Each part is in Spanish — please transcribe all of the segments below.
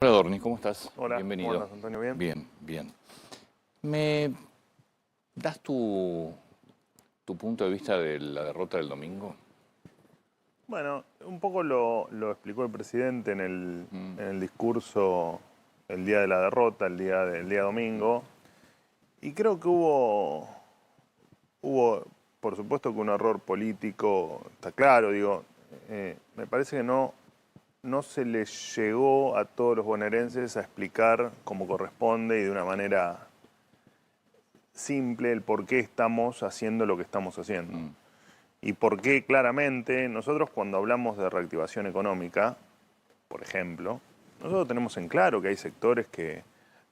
Hola Dorni, ¿cómo estás? Hola, ¿cómo Bienvenido. andas, Antonio? ¿Bien? Bien, bien. ¿Me das tu punto de vista de la derrota del domingo? Bueno, un poco lo explicó el presidente en el discurso el día de la derrota, el día domingo, y creo que hubo, por supuesto que un error político, está claro, digo, me parece que no se les llegó a todos los bonaerenses a explicar como corresponde y de una manera simple el por qué estamos haciendo lo que estamos haciendo. Y por qué claramente nosotros cuando hablamos de reactivación económica, por ejemplo, nosotros tenemos en claro que hay sectores que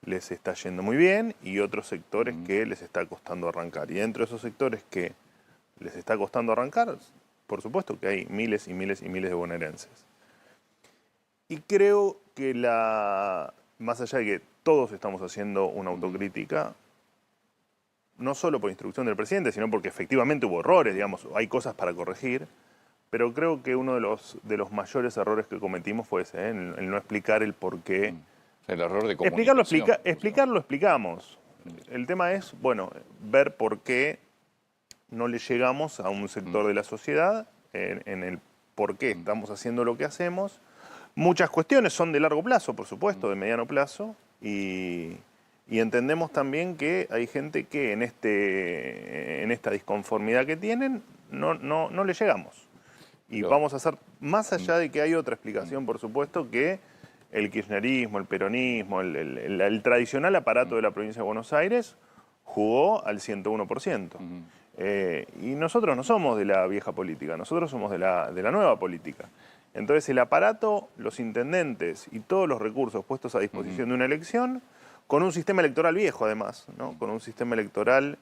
les está yendo muy bien y otros sectores que les está costando arrancar. Y dentro de esos sectores que les está costando arrancar, por supuesto que hay miles y miles y miles de bonaerenses. Y creo que más allá de que todos estamos haciendo una autocrítica, no solo por instrucción del presidente, sino porque efectivamente hubo errores, digamos, hay cosas para corregir, pero creo que uno de los mayores errores que cometimos fue ese, el no explicar el por qué. O sea, el error de comunicación. Explicarlo explicamos. El tema es, bueno, ver por qué no le llegamos a un sector de la sociedad en el por qué estamos haciendo lo que hacemos. Muchas cuestiones son de largo plazo, por supuesto, de mediano plazo, y entendemos también que hay gente que en esta disconformidad que tienen no le llegamos. Y Pero, vamos a hacer, más allá de que hay otra explicación, por supuesto, que el kirchnerismo, el peronismo, el tradicional aparato de la provincia de Buenos Aires jugó al 101%. Y nosotros no somos de la vieja política, nosotros somos de la nueva política. Entonces el aparato, los intendentes y todos los recursos puestos a disposición de una elección, con un sistema electoral viejo además, ¿no? Con un sistema electoral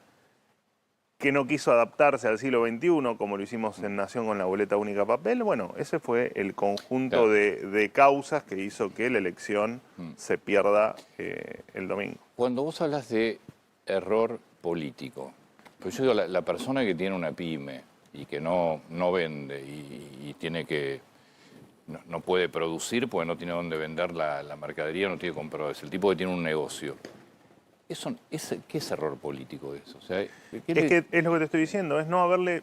que no quiso adaptarse al siglo XXI, como lo hicimos en Nación con la boleta única papel, bueno, ese fue el conjunto claro, de causas que hizo que la elección se pierda el domingo. cuando vos hablas de error político, pues yo digo, la persona que tiene una pyme y que no vende y tiene que, no puede producir porque no tiene dónde vender la mercadería, no tiene compradores, el tipo que tiene un negocio. ¿Qué es error político eso? O sea, Es que es lo que te estoy diciendo, es no haberle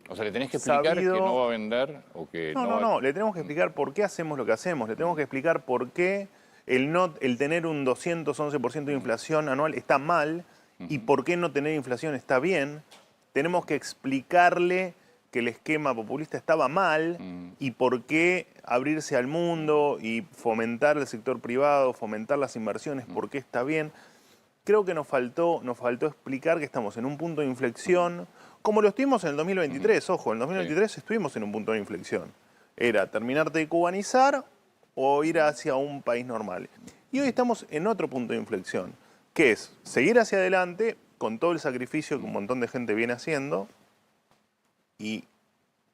o sea, le tenés que explicar que no sabido. va a vender o que No, no no, va... no, le tenemos que explicar por qué hacemos lo que hacemos, le tenemos que explicar por qué el tener un 211% de inflación anual está mal y por qué no tener inflación está bien. Tenemos que explicarle que el esquema populista estaba mal y por qué abrirse al mundo y fomentar el sector privado, fomentar las inversiones, por qué está bien. Creo que nos faltó explicar que estamos en un punto de inflexión, como lo estuvimos en el 2023. Ojo, en el Sí. 2023 estuvimos en un punto de inflexión. Era terminar de cubanizar o ir hacia un país normal. Y hoy estamos en otro punto de inflexión, que es seguir hacia adelante con todo el sacrificio que un montón de gente viene haciendo y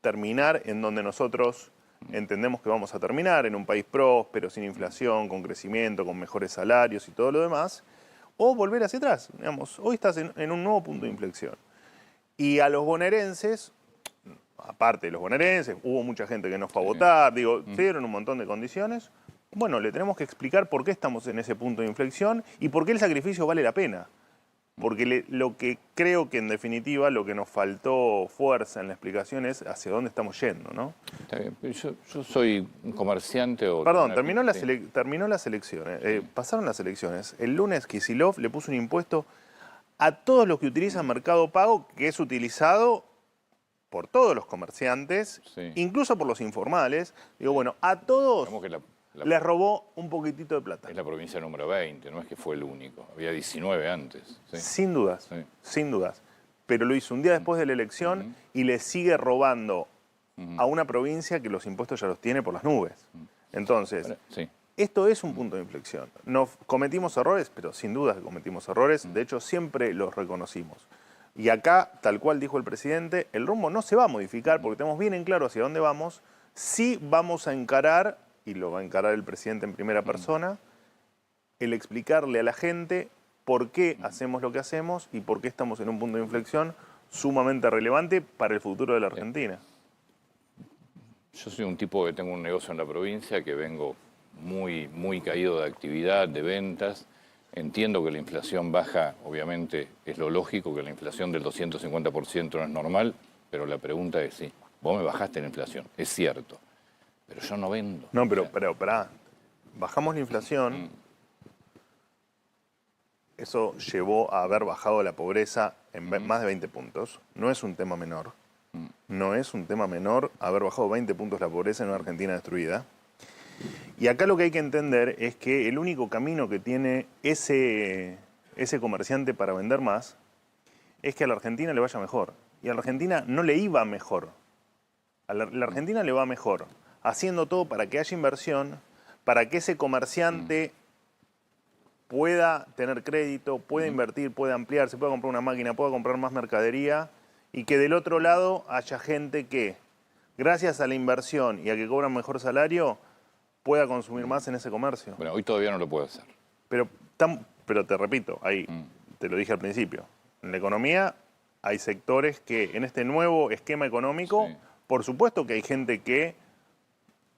terminar en donde nosotros entendemos que vamos a terminar, en un país próspero, sin inflación, con crecimiento, con mejores salarios y todo lo demás, o volver hacia atrás. Digamos, hoy estás en un nuevo punto de inflexión. Y a los bonaerenses, aparte de los bonaerenses, hubo mucha gente que no fue a votar, digo, se dieron un montón de condiciones. Bueno, le tenemos que explicar por qué estamos en ese punto de inflexión y por qué el sacrificio vale la pena. Porque lo que creo que en definitiva lo que nos faltó fuerza en la explicación es hacia dónde estamos yendo, ¿no? Está bien, pero yo soy un comerciante o tengo Perdón, una pyme, sí. terminó las elecciones, pasaron las elecciones. El lunes Kicillof le puso un impuesto a todos los que utilizan Mercado Pago, que es utilizado por todos los comerciantes, Sí. incluso por los informales. Digo, bueno, a todos Digamos que les robó un poquitito de plata. es la provincia número 20, no es que fue el único. Había 19 antes. Sí. Sin dudas, Sí. sin dudas. Pero lo hizo un día después de la elección y le sigue robando a una provincia que los impuestos ya los tiene por las nubes. Entonces, Bueno, sí. esto es un punto de inflexión. Nos cometimos errores, pero sin duda que cometimos errores. De hecho, siempre los reconocimos. Y acá, tal cual dijo el presidente, el rumbo no se va a modificar porque tenemos bien en claro hacia dónde vamos. Sí vamos a encarar, y lo va a encarar el presidente en primera persona, el explicarle a la gente por qué hacemos lo que hacemos y por qué estamos en un punto de inflexión sumamente relevante para el futuro de la Argentina. Yo soy un tipo que tengo un negocio en la provincia, que vengo muy caído de actividad, de ventas. Entiendo que la inflación baja, obviamente es lo lógico que la inflación del 250% no es normal, pero la pregunta es sí, vos me bajaste la inflación, es cierto, pero yo no vendo. No, O sea, pero pará. Bajamos la inflación. Eso llevó a haber bajado la pobreza en más de 20 puntos. No es un tema menor. No es un tema menor haber bajado 20 puntos la pobreza en una Argentina destruida. Y acá lo que hay que entender es que el único camino que tiene ese comerciante para vender más es que a la Argentina le vaya mejor. Y a la Argentina no le iba mejor. A la Argentina le va mejor haciendo todo para que haya inversión, para que ese comerciante pueda tener crédito, pueda invertir, pueda ampliarse, pueda comprar una máquina, pueda comprar más mercadería y que del otro lado haya gente que, gracias a la inversión y a que cobran mejor salario, pueda consumir más en ese comercio. bueno, hoy todavía no lo puedo hacer. Pero te repito, ahí te lo dije al principio, en la economía hay sectores que en este nuevo esquema económico, Sí. por supuesto que hay gente que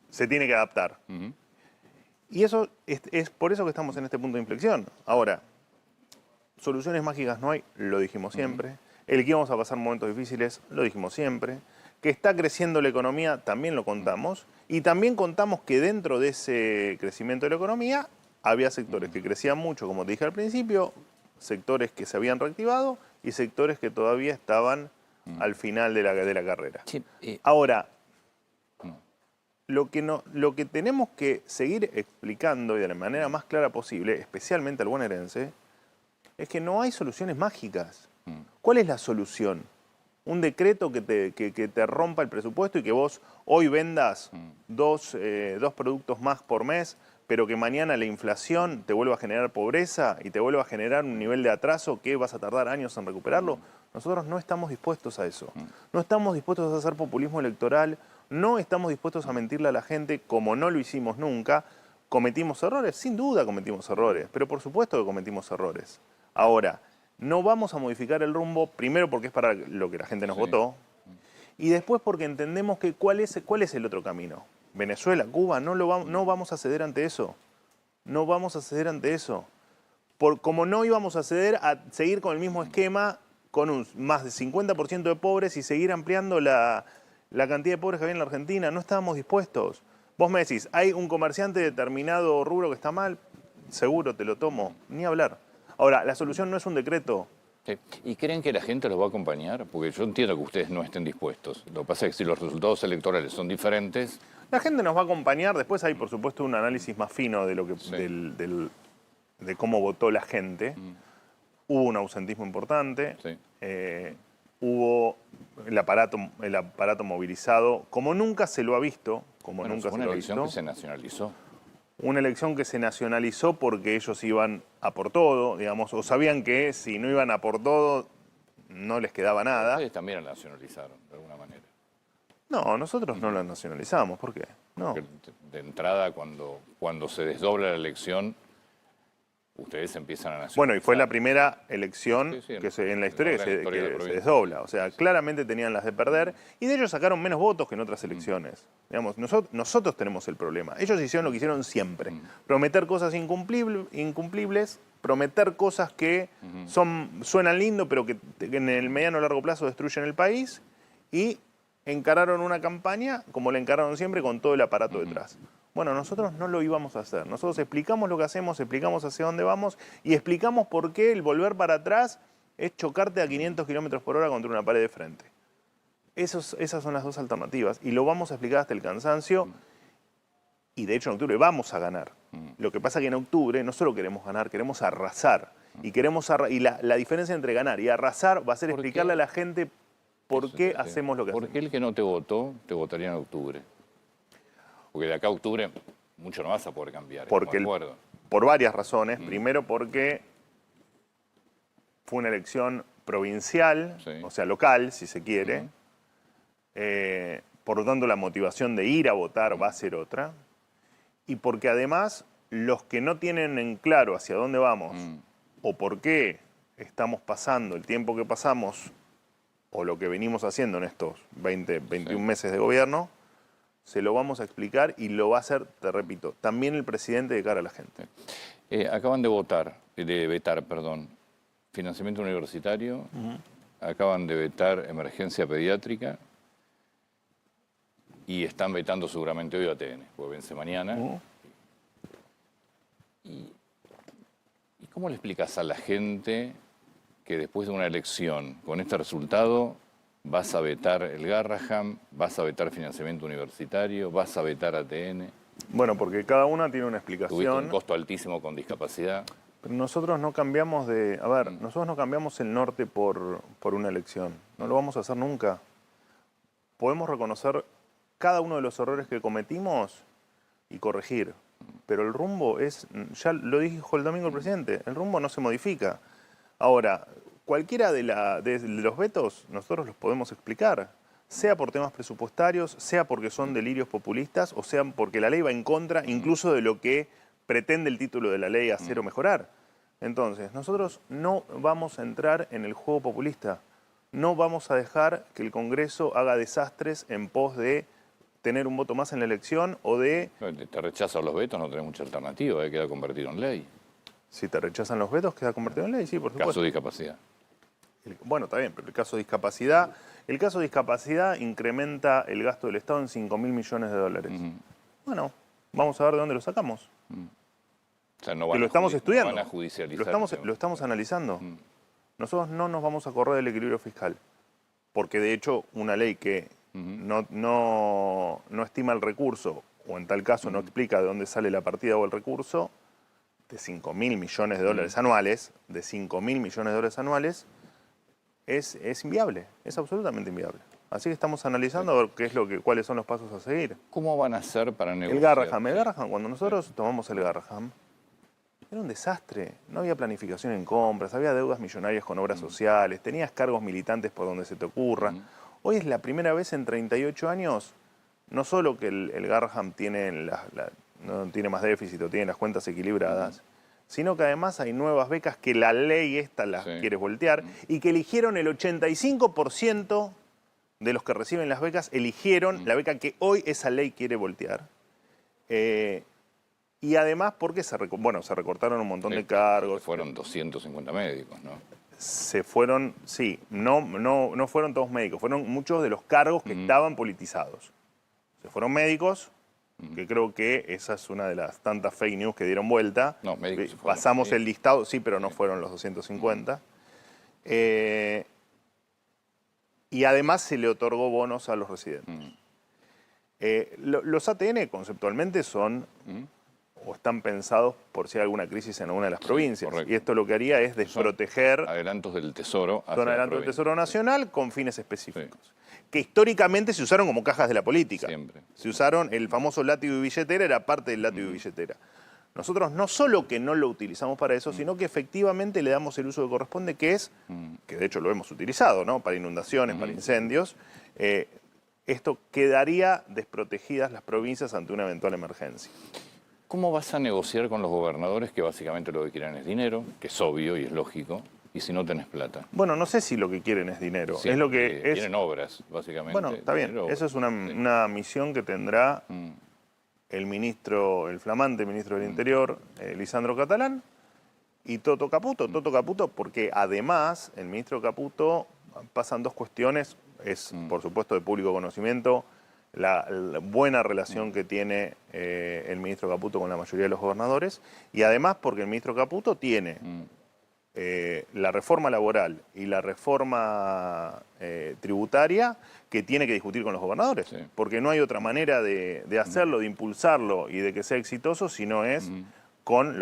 se tiene que adaptar. Y eso es por eso que estamos en este punto de inflexión. Ahora, soluciones mágicas no hay, lo dijimos siempre. El que íbamos a pasar momentos difíciles, lo dijimos siempre. Que está creciendo la economía, también lo contamos. Y también contamos que dentro de ese crecimiento de la economía había sectores que crecían mucho, como te dije al principio, sectores que se habían reactivado y sectores que todavía estaban al final de la carrera. Sí, Ahora, lo que tenemos que seguir explicando y de la manera más clara posible, especialmente al bonaerense, es que no hay soluciones mágicas. ¿Cuál es la solución? Un decreto que te rompa el presupuesto y que vos hoy vendas dos productos más por mes, pero que mañana la inflación te vuelva a generar pobreza y te vuelva a generar un nivel de atraso que vas a tardar años en recuperarlo. Nosotros no estamos dispuestos a eso. No estamos dispuestos a hacer populismo electoral, no estamos dispuestos a mentirle a la gente como no lo hicimos nunca. ¿Cometimos errores? Sin duda cometimos errores, pero por supuesto que cometimos errores. Ahora, no vamos a modificar el rumbo, primero porque es para lo que la gente nos votó, y después porque entendemos que cuál es el otro camino. Venezuela, Cuba, no vamos a ceder ante eso. No vamos a ceder ante eso. Como no íbamos a ceder a seguir con el mismo esquema, con un más de 50% de pobres y seguir ampliando la cantidad de pobres que había en la Argentina, no estábamos dispuestos. Vos me decís, hay un comerciante de determinado rubro que está mal, seguro te lo tomo, ni hablar. Ahora, la solución no es un decreto. sí. ¿Y creen que la gente los va a acompañar? Porque yo entiendo que ustedes no estén dispuestos. Lo que pasa es que si los resultados electorales son diferentes... La gente nos va a acompañar, después hay por supuesto un análisis más fino de lo que Sí. de cómo votó la gente. Hubo un ausentismo importante, Sí. hubo el aparato movilizado, como nunca se lo ha visto, Bueno, fue una elección que se nacionalizó. Una elección que se nacionalizó porque ellos iban a por todo, digamos, o sabían que si no iban a por todo no les quedaba nada. Ustedes también la nacionalizaron, de alguna manera. No, nosotros no la nacionalizamos, ¿por qué? No. Porque de entrada, cuando se desdobla la elección, ustedes empiezan a nacionalizar. Bueno, y fue la primera elección Sí, sí, en la historia la que historia de la se provincia. desdobla. O sea, claramente tenían las de perder y de ellos sacaron menos votos que en otras elecciones. Digamos, nosotros tenemos el problema. Ellos hicieron lo que hicieron siempre. Prometer cosas incumplibles, prometer cosas que suenan lindo, pero que en el mediano o largo plazo destruyen el país y encararon una campaña como la encararon siempre con todo el aparato detrás. Bueno, nosotros no lo íbamos a hacer. Nosotros explicamos lo que hacemos, explicamos hacia dónde vamos y explicamos por qué el volver para atrás es chocarte a 500 kilómetros por hora contra una pared de frente. Esas son las dos alternativas y lo vamos a explicar hasta el cansancio y de hecho en octubre vamos a ganar. Lo que pasa es que en octubre no solo queremos ganar, queremos arrasar. Y la diferencia entre ganar y arrasar va a ser ¿Por explicarle qué? a la gente por qué hacemos lo que ¿Por hacemos. qué el que no te votó, te votaría en octubre? Porque de acá a octubre mucho no vas a poder cambiar, Porque estamos de acuerdo. por varias razones. Primero porque fue una elección provincial, Sí. o sea, local, si se quiere. Por lo tanto, la motivación de ir a votar va a ser otra. Y porque además, los que no tienen en claro hacia dónde vamos o por qué estamos pasando el tiempo que pasamos o lo que venimos haciendo en estos 21 meses de gobierno, se lo vamos a explicar y lo va a hacer, te repito, también el presidente de cara a la gente. Acaban de vetar, perdón, financiamiento universitario, acaban de vetar emergencia pediátrica y están vetando seguramente hoy ATN, porque vence mañana. ¿Y cómo le explicas a la gente que después de una elección con este resultado vas a vetar el Garrahan, vas a vetar financiamiento universitario, vas a vetar ATN? Bueno, porque cada una tiene una Tuviste explicación. un costo altísimo con discapacidad. Pero nosotros no cambiamos de... A ver, nosotros no cambiamos el norte por una elección. No lo vamos a hacer nunca. Podemos reconocer cada uno de los errores que cometimos y corregir. Pero el rumbo es... Ya lo dijo el domingo el presidente. El rumbo no se modifica. Ahora, cualquiera de los vetos nosotros los podemos explicar. Sea por temas presupuestarios, sea porque son delirios populistas, o sea porque la ley va en contra incluso de lo que pretende el título de la ley hacer o mejorar. Entonces, nosotros no vamos a entrar en el juego populista. No vamos a dejar que el Congreso haga desastres en pos de tener un voto más en la elección o de... Te rechazan los vetos, no tenés mucha alternativa, queda convertido en ley. Si te rechazan los vetos, queda convertido en ley, sí, por supuesto. Caso de discapacidad. Bueno, está bien, pero el caso de discapacidad... El caso de discapacidad incrementa el gasto del Estado en 5.000 millones de dólares. Bueno, vamos a ver de dónde lo sacamos. O sea, no Que lo estamos estudiando, no van a judicializar. lo estamos analizando. Nosotros no nos vamos a correr del equilibrio fiscal, porque de hecho una ley que no estima el recurso, o en tal caso no explica de dónde sale la partida o el recurso, de 5.000 millones de dólares anuales, anuales, es inviable, es absolutamente inviable. Así que estamos analizando a ver cuáles son los pasos a seguir. ¿Cómo van a hacer para negociar? El Garrahan, cuando nosotros tomamos el Garrahan, era un desastre. No había planificación en compras, había deudas millonarias con obras sociales, tenías cargos militantes por donde se te ocurra. Hoy es la primera vez en 38 años, no solo que el Garrahan no tiene más déficit o tiene las cuentas equilibradas, sino que además hay nuevas becas que la ley esta las quiere voltear y que eligieron el 85% de los que reciben las becas, eligieron la beca que hoy esa ley quiere voltear. Y además porque se recortaron un montón de cargos. Fueron 250 médicos, ¿no? Se fueron, sí, no fueron todos médicos, fueron muchos de los cargos que estaban politizados. Se fueron médicos, que creo que esa es una de las tantas fake news que dieron vuelta. No, médicos pasamos el listado, sí, pero no fueron los 250. Y además se le otorgó bonos a los residentes. Los ATN conceptualmente son o están pensados por si hay alguna crisis en alguna de las provincias. Correcto. Y esto lo que haría es desproteger... Adelantos del Tesoro. Son adelantos del Tesoro Nacional con fines específicos. Sí. Que históricamente se usaron como cajas de la política. Siempre. Se usaron, el famoso látigo y billetera era parte del látigo y billetera. Nosotros no solo que no lo utilizamos para eso, sino que efectivamente le damos el uso que corresponde, que es, que de hecho lo hemos utilizado, ¿no? Para inundaciones, para incendios. Esto quedaría desprotegidas las provincias ante una eventual emergencia. ¿Cómo vas a negociar con los gobernadores que básicamente lo que quieren es dinero, que es obvio y es lógico, y si no tenés plata? Bueno, no sé si lo que quieren es dinero. Sí, es lo que es... Tienen obras, básicamente. Bueno, está bien. Esa es una misión que tendrá el flamante ministro del Interior, Lisandro Catalán, y Toto Caputo. Toto Caputo, porque además el ministro Caputo pasan dos cuestiones. Es, por supuesto, de público conocimiento la buena relación que tiene el ministro Caputo con la mayoría de los gobernadores, y además porque el ministro Caputo tiene la reforma laboral y la reforma tributaria que tiene que discutir con los gobernadores, porque no hay otra manera de hacerlo, de impulsarlo y de que sea exitoso si no es con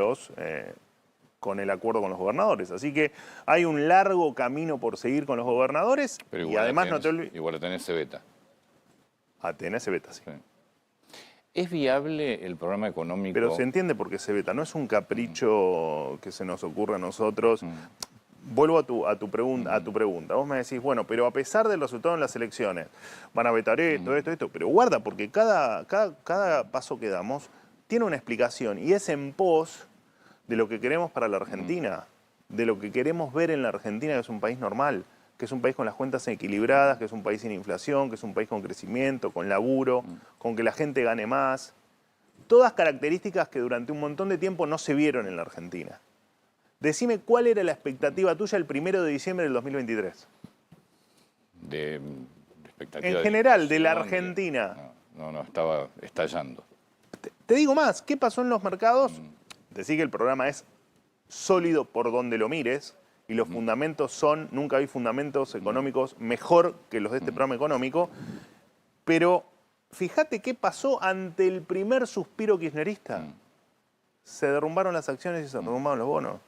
el acuerdo con los gobernadores. Así que hay un largo camino por seguir con los gobernadores. Pero y además no te olvides... Igual ATN se veta. ATN se veta, sí. ¿Es viable el programa económico? Pero se entiende por qué se veta. No es un capricho que se nos ocurre a nosotros. Vuelvo a tu pregunta. Vos me decís, bueno, pero a pesar del resultado en las elecciones, van a vetar esto. Pero guarda, porque cada paso que damos tiene una explicación y es en pos de lo que queremos para la Argentina, de lo que queremos ver en la Argentina, que es un país normal, que es un país con las cuentas equilibradas, que es un país sin inflación, que es un país con crecimiento, con laburo, con que la gente gane más. Todas características que durante un montón de tiempo no se vieron en la Argentina. Decime cuál era la expectativa tuya el 1 de diciembre del 2023. De expectativa En general, de la inflación, Argentina. No, estaba estallando. Te digo más, ¿qué pasó en los mercados? Decí que el programa es sólido por donde lo mires y los fundamentos son, nunca vi fundamentos económicos mejor que los de este programa económico, pero fíjate qué pasó ante el primer suspiro kirchnerista. Se derrumbaron las acciones y se derrumbaron los bonos.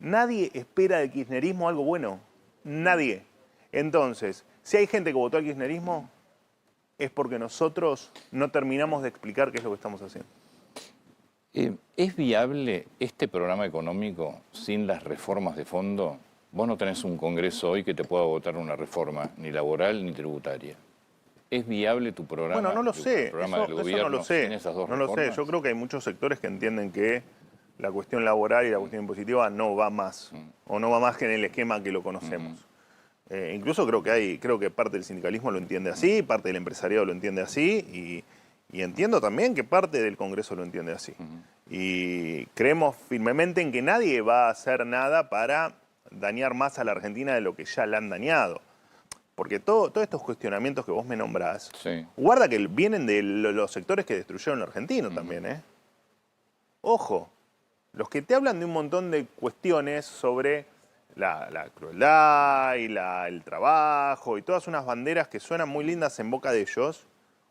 Nadie espera del kirchnerismo algo bueno. Nadie. Entonces, si hay gente que votó al kirchnerismo, es porque nosotros no terminamos de explicar qué es lo que estamos haciendo. ¿Es viable este programa económico sin las reformas de fondo? Vos no tenés un Congreso hoy que te pueda votar una reforma, ni laboral ni tributaria. ¿Es viable tu programa? Bueno, no lo sé. El programa del gobierno no lo sé. sin esas dos no lo reformas? sé. Yo creo que hay muchos sectores que entienden que la cuestión laboral y la cuestión impositiva no va más. O no va más que en el esquema que lo conocemos. Incluso creo que parte del sindicalismo lo entiende así, parte del empresariado lo entiende así y entiendo también que parte del Congreso lo entiende así. Y creemos firmemente en que nadie va a hacer nada para dañar más a la Argentina de lo que ya la han dañado. Porque todos estos cuestionamientos que vos me nombrás, guarda que vienen de los sectores que destruyeron lo argentino también, ¿eh? Ojo, los que te hablan de un montón de cuestiones sobre la crueldad y el trabajo y todas unas banderas que suenan muy lindas en boca de ellos,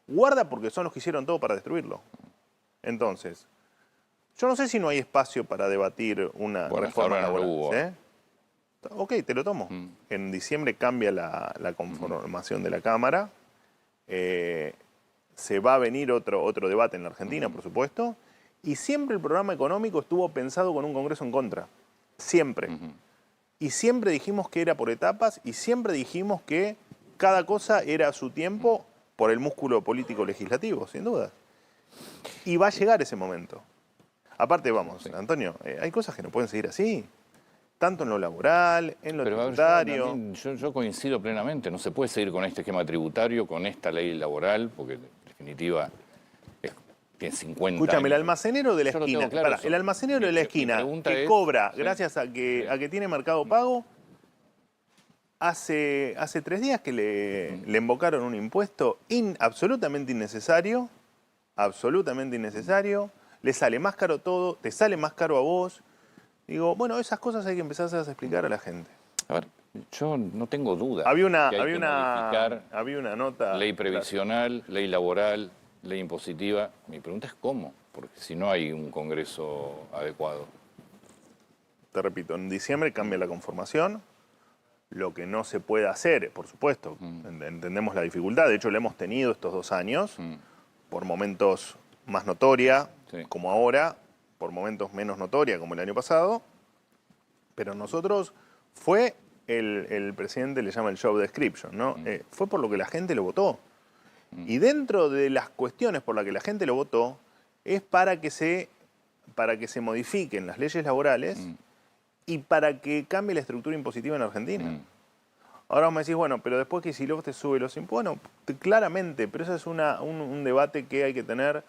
guarda porque son los que hicieron todo para destruirlo. Entonces, yo no sé si no hay espacio para debatir una reforma laboral. ¿Eh? Ok, te lo tomo. En diciembre cambia la conformación de la Cámara. Se va a venir otro debate en la Argentina, por supuesto. Y siempre el programa económico estuvo pensado con un Congreso en contra. Siempre. Y siempre dijimos que era por etapas y siempre dijimos que cada cosa era a su tiempo por el músculo político legislativo, sin duda. Y va a llegar ese momento. Aparte, vamos, Antonio, hay cosas que no pueden seguir así. Tanto en lo laboral, en lo tributario. Yo coincido plenamente. No se puede seguir con este esquema tributario, con esta ley laboral, porque en definitiva tiene 50 Escúchame, el años. almacenero de la esquina, Claro, el almacenero de la esquina que cobra gracias a que tiene Mercado Pago, hace 3 días que le invocaron un impuesto absolutamente innecesario, le sale más caro todo, te sale más caro a vos. Digo, bueno, esas cosas hay que empezar a explicar a la gente. A ver, yo no tengo duda. Había una nota. Ley previsional, ley laboral, ley impositiva. Mi pregunta es cómo, porque si no hay un Congreso adecuado. Te repito, en diciembre cambia la conformación. Lo que no se puede hacer, por supuesto, entendemos la dificultad. De hecho, la hemos tenido estos 2 años, por momentos más notoria, como ahora, por momentos menos notoria, como el año pasado. Pero nosotros fue el presidente le llama el job description, ¿no? Fue por lo que la gente lo votó. Y dentro de las cuestiones por las que la gente lo votó, es para que se modifiquen las leyes laborales y para que cambie la estructura impositiva en Argentina. Ahora vos me decís, bueno, pero después que Kicillof te sube los impuestos, bueno, claramente, pero eso es un debate que hay que tener,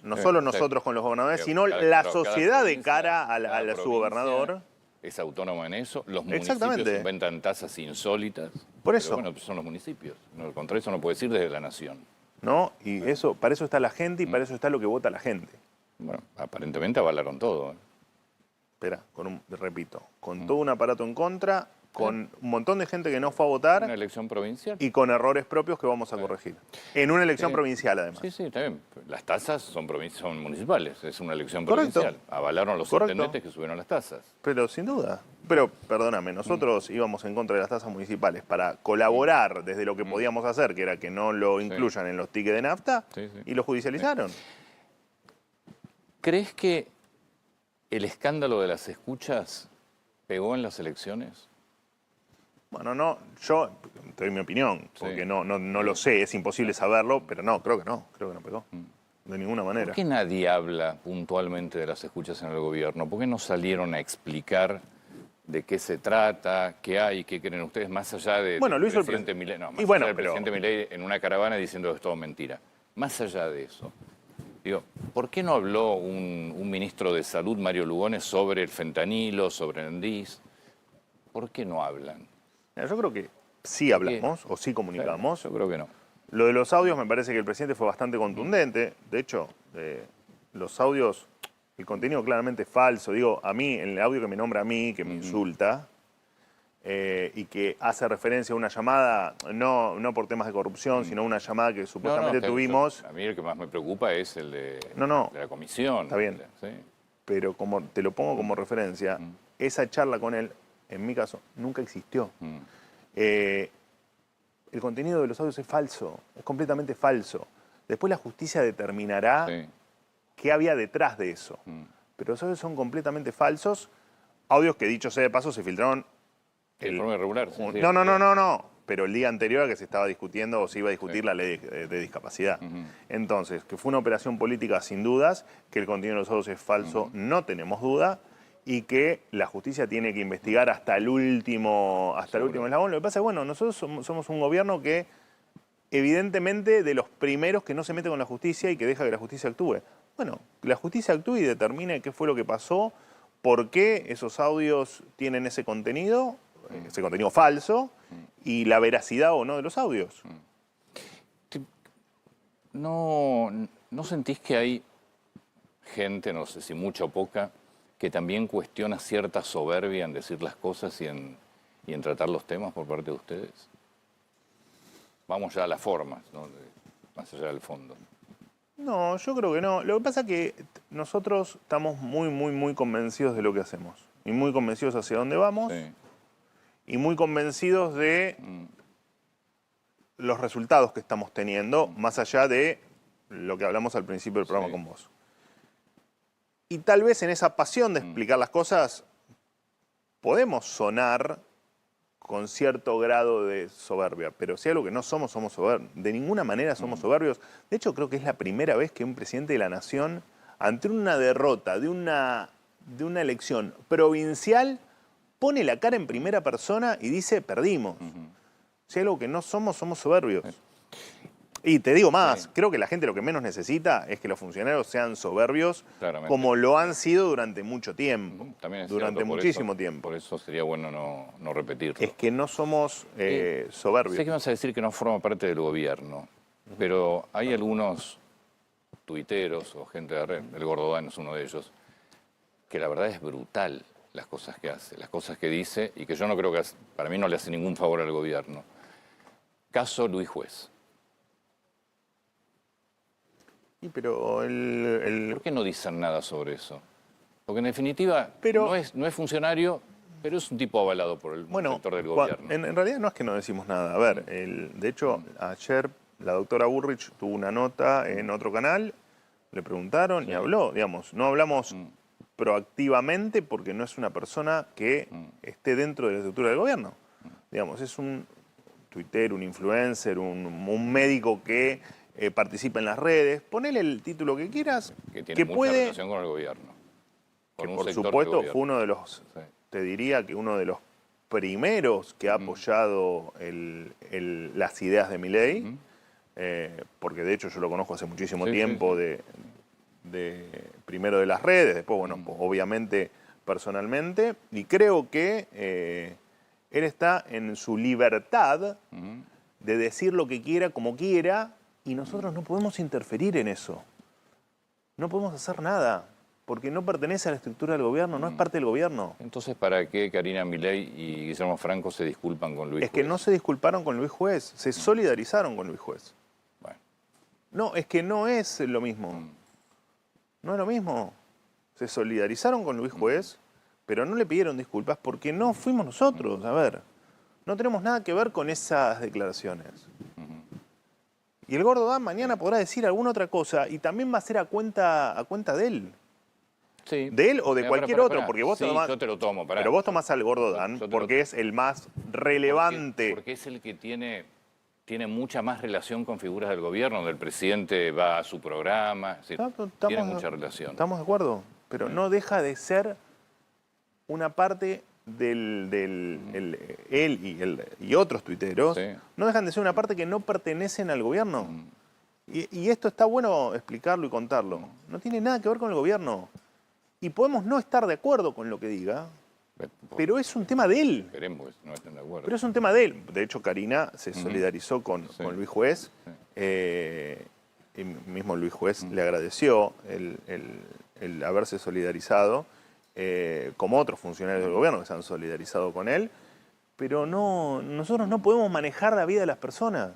no solo nosotros con los gobernadores, sino la sociedad de cara a su gobernador. Es autónoma en eso. Los municipios inventan tasas insólitas. Por eso. Pero bueno, son los municipios. Contra eso no puede decir desde la nación. ¿No? Y para eso está la gente y para eso está lo que vota la gente. Bueno, aparentemente avalaron todo. Espera, repito, con todo un aparato en contra, con un montón de gente que no fue a votar. Una elección provincial. Y con errores propios que vamos a corregir. En una elección provincial, además. Sí, está bien. Las tasas son municipales, es una elección provincial. Avalaron los intendentes que subieron las tasas. Pero sin duda. Pero, perdóname, nosotros íbamos en contra de las tasas municipales para colaborar desde lo que podíamos hacer, que era que no lo incluyan en los tickets de nafta, y lo judicializaron. ¿Crees que el escándalo de las escuchas pegó en las elecciones? Bueno, no, yo te doy mi opinión, porque no lo sé, es imposible saberlo, pero no, creo que no pegó, de ninguna manera. ¿Por qué nadie habla puntualmente de las escuchas en el gobierno? ¿Por qué no salieron a explicar de qué se trata, qué hay, qué creen ustedes, más allá de Bueno, lo hizo el presidente Milei, no, más y bueno, allá del pero presidente Milei en una caravana diciendo que es todo mentira. Más allá de eso, digo, ¿por qué no habló un ministro de Salud, Mario Lugones, sobre el fentanilo, sobre el Andiz? ¿Por qué no hablan? mira, yo creo que sí ¿Por qué? hablamos o sí comunicamos. Yo creo que no. Lo de los audios me parece que el presidente fue bastante contundente. De hecho, los audios, el contenido claramente es falso. Digo, a mí, en el audio que me nombra a mí, que me insulta, y que hace referencia a una llamada, no por temas de corrupción, sino una llamada que supuestamente tuvimos. A mí el que más me preocupa es el de, No, de la comisión. está bien. ¿Sí? Pero como te lo pongo como referencia, esa charla con él, en mi caso, nunca existió. El contenido de los audios es falso, es completamente falso. Después la justicia determinará Sí. qué había detrás de eso. Pero los audios son completamente falsos. Audios que, dicho sea de paso, se filtraron. De forma irregular. Sí, sí. No. Pero el día anterior a que se estaba discutiendo o se iba a discutir la ley de discapacidad. Entonces, que fue una operación política sin dudas, que el contenido de los audios es falso, no tenemos duda, y que la justicia tiene que investigar hasta el último eslabón. Lo que pasa es, bueno, nosotros somos un gobierno que, evidentemente, de los primeros que no se mete con la justicia y que deja que la justicia actúe. Bueno, que la justicia actúe y determine qué fue lo que pasó, por qué esos audios tienen ese contenido falso, y la veracidad o no de los audios. ¿No sentís que hay gente, no sé si mucha o poca, que también cuestiona cierta soberbia en decir las cosas y en tratar los temas por parte de ustedes? Vamos ya a las formas, ¿no? Más allá del fondo. No, yo creo que no. Lo que pasa es que nosotros estamos muy convencidos de lo que hacemos. Y muy convencidos hacia dónde vamos. Sí. Y muy convencidos de los resultados que estamos teniendo, más allá de lo que hablamos al principio del programa con vos. Y tal vez en esa pasión de explicar las cosas podemos sonar con cierto grado de soberbia, pero si algo que no somos soberbios. De ninguna manera somos soberbios. De hecho, creo que es la primera vez que un presidente de la nación, ante una derrota de una elección provincial, pone la cara en primera persona y dice, perdimos. Si algo que no somos soberbios. Y te digo más, creo que la gente lo que menos necesita es que los funcionarios sean soberbios, como lo han sido durante mucho tiempo. También es durante cierto, muchísimo tiempo. Por eso sería bueno no repetirlo. Es que no somos soberbios. Sé que vas a decir que no forma parte del gobierno, pero hay algunos tuiteros o gente de red, el Gordodán es uno de ellos, que la verdad es brutal las cosas que hace, las cosas que dice, y que yo no creo que, para mí no le hace ningún favor al gobierno. Caso Luis Juez. Pero ¿Por qué no dicen nada sobre eso? Porque en definitiva no es funcionario, pero es un tipo avalado por el sector del gobierno. En realidad no es que no decimos nada. A ver, de hecho, ayer la doctora Burrich tuvo una nota en otro canal, le preguntaron y habló, digamos. No hablamos proactivamente porque no es una persona que esté dentro de la estructura del gobierno. Digamos, es un tuitero, un influencer, un médico que participa en las redes. Ponele el título que quieras. Que tiene mucha relación con el gobierno. Que por supuesto fue uno de los, te diría que uno de los primeros que ha apoyado las ideas de Milei, porque de hecho yo lo conozco hace muchísimo tiempo, primero de las redes, después, bueno, pues, obviamente personalmente, y creo que él está en su libertad de decir lo que quiera, como quiera, y nosotros no podemos interferir en eso. No podemos hacer nada, porque no pertenece a la estructura del gobierno, no es parte del gobierno. Entonces, ¿para qué Karina Milei y Guillermo Franco se disculpan con Luis Juez? Es que no se disculparon con Luis Juez, se solidarizaron con Luis Juez. Bueno. No, es que no es lo mismo. No es lo mismo. Se solidarizaron con Luis Juez, pero no le pidieron disculpas porque no fuimos nosotros. A ver, no tenemos nada que ver con esas declaraciones. Y el Gordodán mañana podrá decir alguna otra cosa y también va a ser a cuenta de él. Sí. De él o de cualquier otro, porque vos tomás, yo te lo tomo, pero vos tomás al Gordodán porque es el más relevante. Porque es el que tiene mucha más relación con figuras del gobierno, donde el presidente va a su programa, es decir, tiene mucha relación. Estamos de acuerdo, pero no deja de ser una parte él y otros tuiteros Sí. no dejan de ser una parte que no pertenecen al gobierno. Y esto está bueno explicarlo y contarlo. No tiene nada que ver con el gobierno. Y podemos no estar de acuerdo con lo que diga, pero es un tema de él. Esperemos que no estén de acuerdo. Pero es un tema de él. De hecho, Karina se solidarizó con Luis Juez. Y mismo Luis Juez le agradeció el haberse solidarizado, como otros funcionarios del gobierno que se han solidarizado con él. Pero nosotros no podemos manejar la vida de las personas.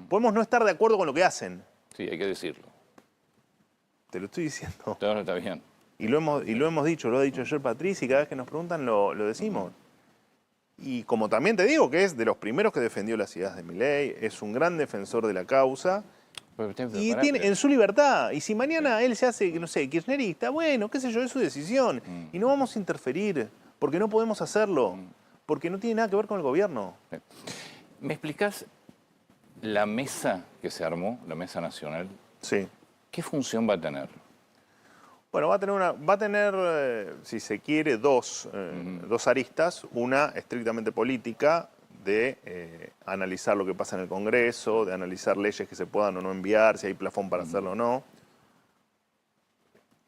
Podemos no estar de acuerdo con lo que hacen. Sí, hay que decirlo. Te lo estoy diciendo. Todo está bien. Y lo hemos dicho, lo ha dicho ayer Patricia, y cada vez que nos preguntan lo decimos. Y como también te digo que es de los primeros que defendió las ideas de Milei, es un gran defensor de la causa, y tiene en su libertad. Y si mañana él se hace, no sé, kirchnerista, bueno, qué sé yo, es su decisión. Y no vamos a interferir, porque no podemos hacerlo, porque no tiene nada que ver con el gobierno. ¿Me explicás la mesa que se armó, la mesa nacional? Sí. ¿Qué función va a tener? Bueno, va a tener, si se quiere, dos aristas. Una estrictamente política, de analizar lo que pasa en el Congreso, de analizar leyes que se puedan o no enviar, si hay plafón para hacerlo o no.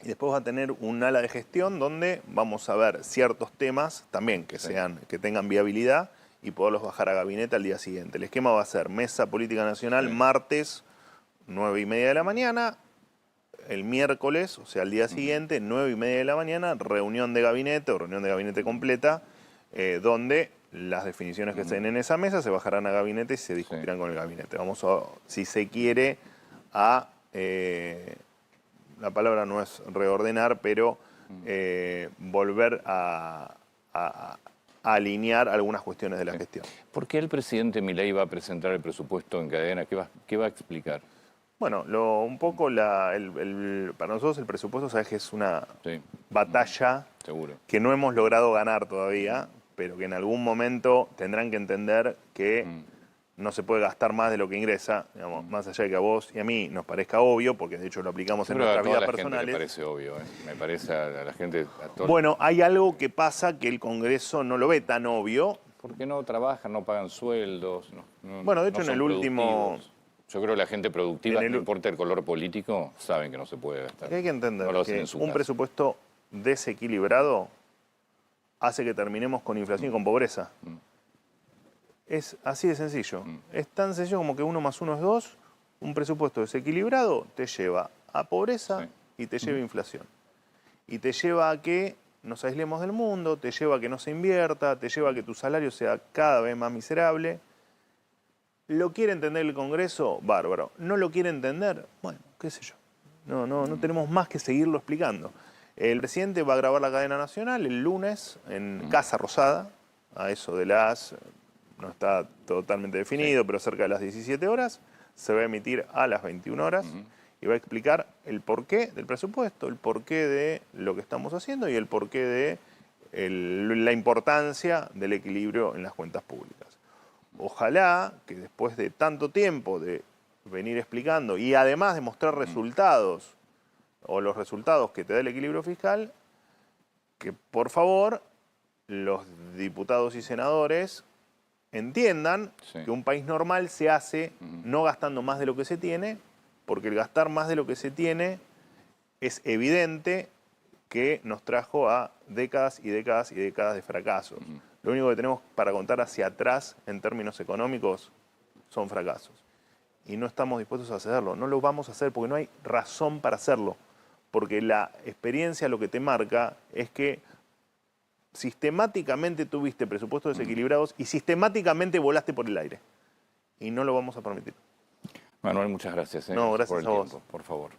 Y después va a tener un ala de gestión donde vamos a ver ciertos temas también que tengan viabilidad y poderlos bajar a gabinete al día siguiente. El esquema va a ser Mesa Política Nacional, martes, 9:30 de la mañana. El miércoles, o sea, al día siguiente, 9:30 de la mañana, reunión de gabinete o reunión de gabinete completa, donde las definiciones que se den en esa mesa se bajarán a gabinete y se discutirán con el gabinete. Vamos a, si se quiere, a... la palabra no es reordenar, pero volver a alinear algunas cuestiones de la gestión. ¿Por qué el presidente Milei va a presentar el presupuesto en cadena? ¿Qué va a explicar? Bueno, un poco para nosotros el presupuesto, sabes que es una batalla Seguro. que no hemos logrado ganar todavía, pero que en algún momento tendrán que entender que no se puede gastar más de lo que ingresa, digamos, más allá de que a vos y a mí nos parezca obvio, porque de hecho lo aplicamos en nuestras vidas personales. Me parece obvio, me parece a la gente... Bueno, hay algo que pasa que el Congreso no lo ve tan obvio. Porque no trabajan, no pagan sueldos. Bueno, de hecho en el último... Yo creo que la gente productiva, no importa el color político, saben que no se puede gastar. Hay que entender que un casa. presupuesto desequilibrado hace que terminemos con inflación y con pobreza. Es así de sencillo. Es tan sencillo como que 1 más 1 es 2. Un presupuesto desequilibrado te lleva a pobreza y te lleva a inflación. Y te lleva a que nos aislemos del mundo, te lleva a que no se invierta, te lleva a que tu salario sea cada vez más miserable. ¿Lo quiere entender el Congreso? Bárbaro. ¿No lo quiere entender? Bueno, qué sé yo. No tenemos más que seguirlo explicando. El presidente va a grabar la cadena nacional el lunes en Casa Rosada, a eso de las... no está totalmente definido, pero cerca de las 17 horas. Se va a emitir a las 21 horas y va a explicar el porqué del presupuesto, el porqué de lo que estamos haciendo y el porqué de la importancia del equilibrio en las cuentas públicas. Ojalá que después de tanto tiempo de venir explicando y además de mostrar resultados o los resultados que te da el equilibrio fiscal, que por favor los diputados y senadores entiendan que un país normal se hace no gastando más de lo que se tiene, porque el gastar más de lo que se tiene es evidente que nos trajo a décadas y décadas y décadas de fracasos. Lo único que tenemos para contar hacia atrás en términos económicos son fracasos. Y no estamos dispuestos a hacerlo. No lo vamos a hacer porque no hay razón para hacerlo. Porque la experiencia lo que te marca es que sistemáticamente tuviste presupuestos desequilibrados y sistemáticamente volaste por el aire. Y no lo vamos a permitir. Manuel, muchas gracias. No, gracias por el a vos. tiempo, por favor.